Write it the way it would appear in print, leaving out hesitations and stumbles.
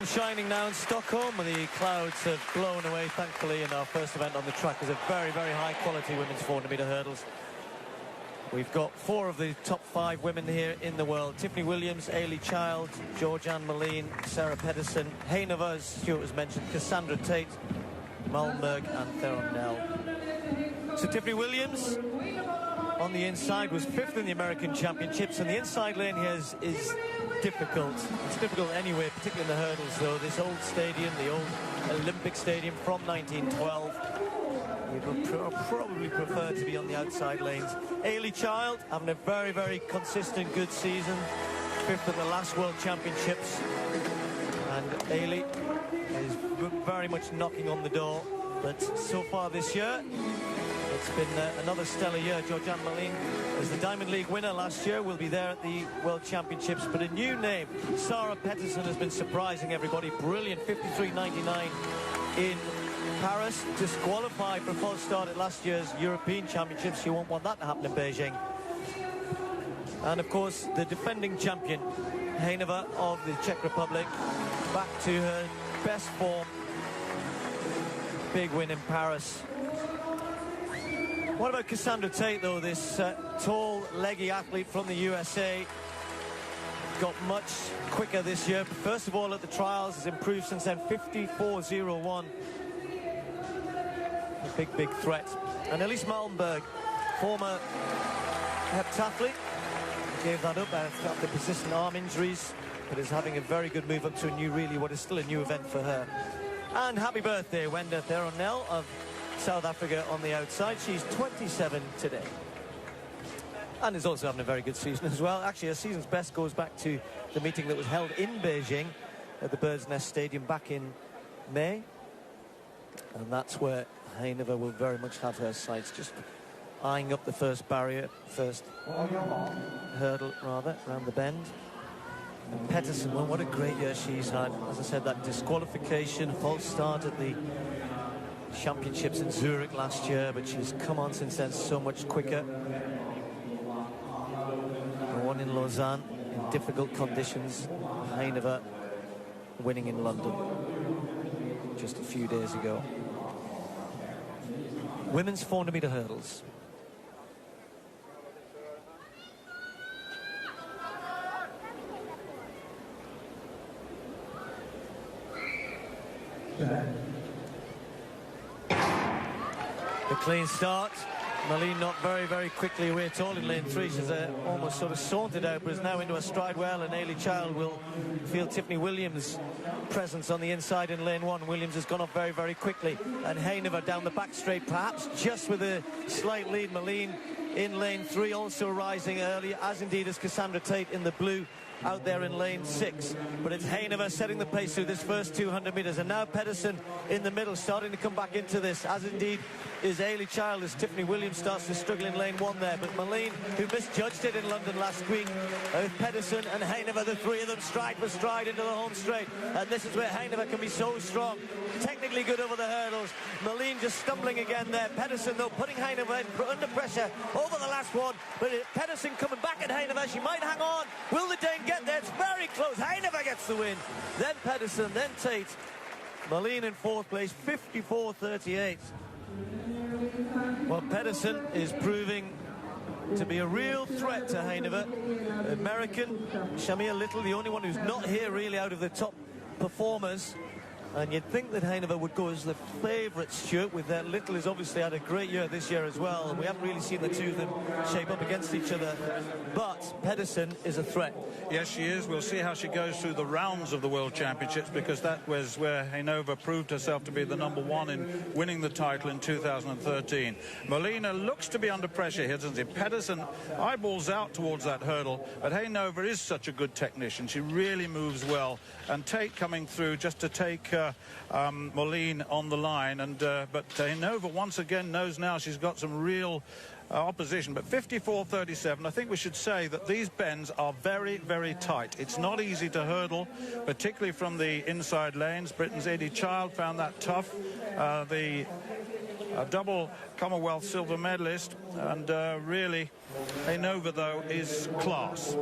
Shining now in Stockholm, and the clouds have blown away, thankfully, in our first event on the track is a very, very high-quality women's 400-metre hurdles. We've got 4 of the top 5 women here in the world. Tiffany Williams, Ailey Child, Georgianne Moline, Sarah Pedersen, Hejnova, as Stuart has mentioned, Cassandra Tate, Malmberg and Theron Nell. So Tiffany Williams on the inside was 5th in the American Championships, and the inside lane here is difficult. It's difficult anyway, particularly in the hurdles, though. This old stadium, the old Olympic Stadium from 1912, we would probably prefer to be on the outside lanes. Ailey Child having a very, very consistent, good season. 5th at the last World Championships. And Ailey is very much knocking on the door. But so far this year, it's been another stellar year. Georgianne Moline, as the Diamond League winner last year, will be there at the World Championships. But a new name, Sarah Pedersen, has been surprising everybody. Brilliant, 53.99 in Paris. Disqualified for a false start at last year's European Championships. You won't want that to happen in Beijing. And of course, the defending champion, Hejnova of the Czech Republic, back to her best form. Big win in Paris. What about Cassandra Tate, though? This tall, leggy athlete from the USA got much quicker this year. First of all, at the trials, has improved since then. 54.01. A big threat. And Elise Malmberg, former heptathlete, gave that up after persistent arm injuries, but is having a very good move up to a new, really what is still a new event for her. And happy birthday, Wenda Theron Nell of South Africa on the outside. She's 27 today. And is also having a very good season as well. Actually, her season's best goes back to the meeting that was held in Beijing at the Bird's Nest Stadium back in May. And that's where Hejnova will very much have her sights, just eyeing up the first barrier, first hurdle, rather, around the bend. And Pedersen, well, what a great year she's had. As I said, that disqualification, false start at the Championships in Zurich last year, but she's come on since then so much quicker. The one in Lausanne in difficult conditions. Hejnova winning in London just a few days ago. Women's 400-metre hurdles. The clean start. Moline not very quickly away at all in lane 3. She's almost sort of sauntered out, but is now into a stride well, and Ailey Child will feel Tiffany Williams' presence on the inside in lane 1. Williams has gone up very quickly, and Hejnova down the back straight, perhaps just with a slight lead. Moline in lane 3, also rising early, as indeed is Cassandra Tate in the blue out there in lane 6. But it's Hejnova setting the pace through this first 200 metres, and now Pedersen in the middle, starting to come back into this, as indeed is Ailey Child, as Tiffany Williams starts to struggle in lane 1 there. But Moline, who misjudged it in London last week, with Pedersen and Hejnova, the 3 of them stride for stride into the home straight, and this is where Hejnova can be so strong, technically good over the hurdles. Moline just stumbling again there. Pedersen, though, putting Hejnova under pressure over the last one, but Pedersen coming back at Hejnova. She might hang on. Will the Dane get there? It's very close. Hejnova gets the win. Then Pedersen, then Tate. Moline in 4th place, 54.38. Well, Pedersen is proving to be a real threat to Hejnova. American Shamir Little, the only one who's not here really out of the top performers. And you'd think that Hejnova would go as the favourite, Stuart, with that. Little has obviously had a great year this year as well, and we haven't really seen the two of them shape up against each other. But Pedersen is a threat. Yes, she is. We'll see how she goes through the rounds of the World Championships, because that was where Hejnova proved herself to be the #1 in winning the title in 2013. Molina looks to be under pressure here, doesn't she? Pedersen eyeballs out towards that hurdle, but Hejnova is such a good technician. She really moves well. And Tate coming through just to take Moline on the line, and but Hejnova once again knows now she's got some real opposition. But 54.37, I think we should say that these bends are very tight. It's not easy to hurdle, particularly from the inside lanes. Britain's Ailey Child found that tough. The double Commonwealth silver medalist, and really Hejnova, though, is class.